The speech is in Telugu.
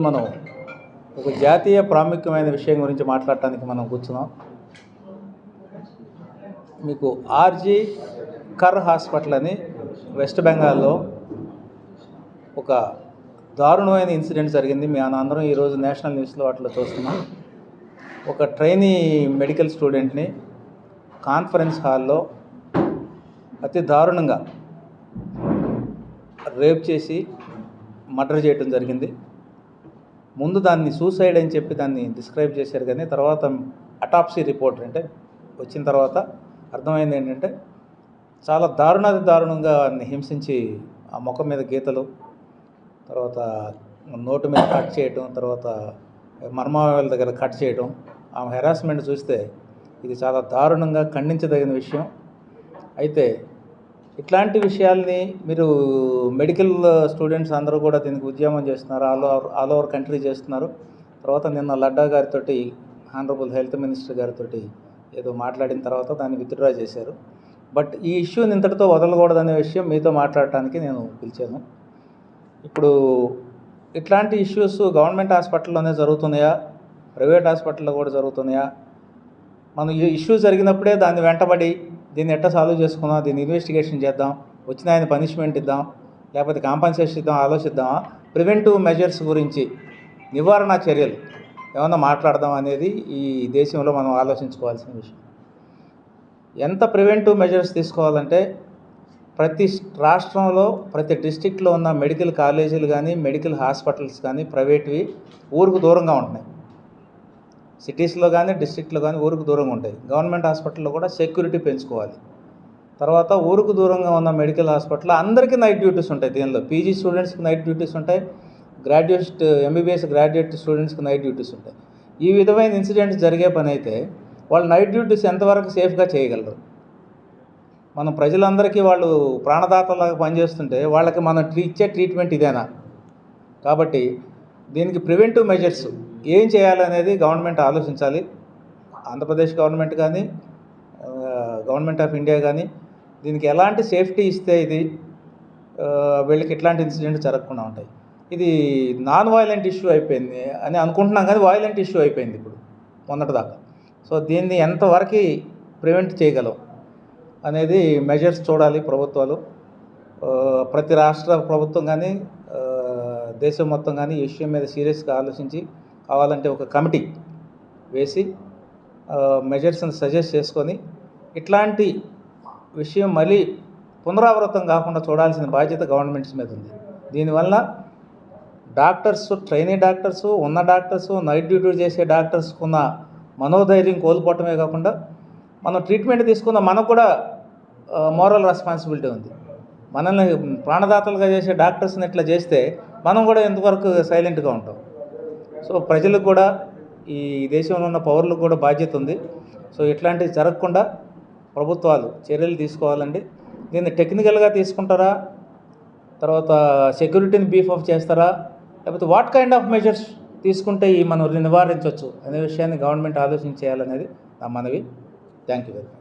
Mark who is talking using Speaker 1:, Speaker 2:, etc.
Speaker 1: మనం ఒక జాతీయ ప్రాముఖ్యమైన విషయం గురించి మాట్లాడటానికి మనం కూర్చున్నాం. మీకు ఆర్జీ కర్ హాస్పిటల్ అని వెస్ట్ బెంగాల్లో ఒక దారుణమైన ఇన్సిడెంట్ జరిగింది. అందరం ఈరోజు నేషనల్ న్యూస్లో వాటిలో చూస్తున్నాం. ఒక ట్రైనీ మెడికల్ స్టూడెంట్ని కాన్ఫరెన్స్ హాల్లో అతి దారుణంగా రేప్ చేసి మర్డర్ చేయడం జరిగింది. ముందు దాన్ని సూసైడ్ అని చెప్పి దాన్ని డిస్క్రైబ్ చేశారు, కానీ తర్వాత అటాప్సీ రిపోర్ట్ అంటే వచ్చిన తర్వాత అర్థమైంది ఏంటంటే చాలా దారుణంగా హింసించి ఆ ముఖం మీద గీతలు, తర్వాత నోటు మీద కట్ చేయటం, తర్వాత మర్మావయాల దగ్గర కట్ చేయటం, ఆ హెరాస్మెంట్ చూస్తే ఇది చాలా దారుణంగా ఖండించదగిన విషయం. అయితే ఇట్లాంటి విషయాల్ని మీరు మెడికల్ స్టూడెంట్స్ అందరూ కూడా దీనికి ఉద్యమం చేస్తున్నారు, ఆల్ ఓవర్ కంట్రీ చేస్తున్నారు. తర్వాత నిన్న లడ్డా గారితో, హానరబుల్ హెల్త్ మినిస్టర్ గారితో ఏదో మాట్లాడిన తర్వాత దాన్ని విత్డ్రా చేశారు. బట్ ఈ ఇష్యూని ఇంతటితో వదలకూడదనే విషయం మీతో మాట్లాడటానికి నేను పిలిచాను. ఇప్పుడు ఇట్లాంటి ఇష్యూస్ గవర్నమెంట్ హాస్పిటల్లోనే జరుగుతున్నాయా, ప్రైవేట్ హాస్పిటల్లో కూడా జరుగుతున్నాయా? మనం ఈ ఇష్యూ జరిగినప్పుడే దాన్ని వెంటబడి దీన్ని ఎట్లా సాల్వ్ చేసుకుందాం, దీన్ని ఇన్వెస్టిగేషన్ చేద్దాం, వచ్చిన ఆయన పనిష్మెంట్ ఇద్దాం, లేకపోతే కాంపన్సేషన్ ఇద్దాం, ఆలోచిద్దామా? ప్రివెంటివ్ మెజర్స్ గురించి, నివారణ చర్యలు ఏమన్నా మాట్లాడదాం అనేది ఈ దేశంలో మనం ఆలోచించుకోవాల్సిన విషయం. ఎంత ప్రివెంటివ్ మెజర్స్ తీసుకోవాలంటే ప్రతి రాష్ట్రంలో ప్రతి డిస్టిక్లో ఉన్న మెడికల్ కాలేజీలు కానీ మెడికల్ హాస్పిటల్స్ కానీ ప్రైవేట్వి ఊరుకు దూరంగా ఉంటున్నాయి. సిటీస్లో కానీ డిస్ట్రిక్ట్లో కానీ ఊరుకు దూరంగా ఉంటాయి. గవర్నమెంట్ హాస్పిటల్లో కూడా సెక్యూరిటీ పెంచుకోవాలి. తర్వాత ఊరుకు దూరంగా ఉన్న మెడికల్ హాస్పిటల్లో అందరికీ నైట్ డ్యూటీస్ ఉంటాయి. దీనిలో పీజీ స్టూడెంట్స్కి నైట్ డ్యూటీస్ ఉంటాయి, గ్రాడ్యుయేట్ ఎంబీబీఎస్ గ్రాడ్యుయేట్ స్టూడెంట్స్కి నైట్ డ్యూటీస్ ఉంటాయి. ఈ విధమైన ఇన్సిడెంట్స్ జరిగే పని అయితే వాళ్ళు నైట్ డ్యూటీస్ ఎంతవరకు సేఫ్గా చేయగలరు? మనం ప్రజలందరికీ వాళ్ళు ప్రాణదాతలాగా పనిచేస్తుంటే వాళ్ళకి మనం ఇచ్చే ట్రీట్మెంట్ ఇదేనా? కాబట్టి దీనికి ప్రివెంటివ్ మెజర్స్ ఏం చేయాలనేది గవర్నమెంట్ ఆలోచించాలి. ఆంధ్రప్రదేశ్ గవర్నమెంట్ కానీ గవర్నమెంట్ ఆఫ్ ఇండియా కానీ దీనికి ఎలాంటి సేఫ్టీ ఇస్తే ఇది వీళ్ళకి ఇట్లాంటి ఇన్సిడెంట్ జరగకుండా ఉంటాయి. ఇది నాన్ వైలెంట్ ఇష్యూ అయిపోయింది అని అనుకుంటున్నాం, కానీ వైలెంట్ ఇష్యూ అయిపోయింది ఇప్పుడు మొన్నటిదాకా. సో దీన్ని ఎంతవరకు ప్రివెంట్ చేయగలం అనేది మెజర్స్ చూడాలి ప్రభుత్వాలు. ప్రతి రాష్ట్ర ప్రభుత్వం కానీ దేశం మొత్తం కానీ ఈ విషయం మీద సీరియస్గా ఆలోచించి కావాలంటే ఒక కమిటీ వేసి మెజర్స్ని సజెస్ట్ చేసుకొని ఇట్లాంటి విషయం మళ్ళీ పునరావృతం కాకుండా చూడాల్సిన బాధ్యత గవర్నమెంట్స్ మీద ఉంది. దీనివల్ల డాక్టర్స్, ట్రైనీ డాక్టర్స్, ఉన్న డాక్టర్స్, నైట్ డ్యూటీ చేసే డాక్టర్స్కి ఉన్న మనోధైర్యం కోల్పోవటమే కాకుండా మనం ట్రీట్మెంట్ తీసుకున్న మనకు కూడా మోరల్ రెస్పాన్సిబిలిటీ ఉంది. మనల్ని ప్రాణదాతలుగా చేసే డాక్టర్స్ని ఇట్లా చేస్తే మనం కూడా ఎంతవరకు సైలెంట్గా ఉంటాం? సో ప్రజలకు కూడా, ఈ దేశంలో ఉన్న పౌరులకు కూడా బాధ్యత ఉంది. సో ఇట్లాంటివి జరగకుండా ప్రభుత్వాలు చర్యలు తీసుకోవాలండి. దీన్ని టెక్నికల్గా తీసుకుంటారా, తర్వాత సెక్యూరిటీని బీఫ్ ఆఫ్ చేస్తారా, లేకపోతే వాట్ కైండ్ ఆఫ్ మెజర్స్ తీసుకుంటే ఈ మనం నివారించవచ్చు అనే విషయాన్ని గవర్నమెంట్ ఆలోచించేయాలనేది నా మనవి. Thank you very much.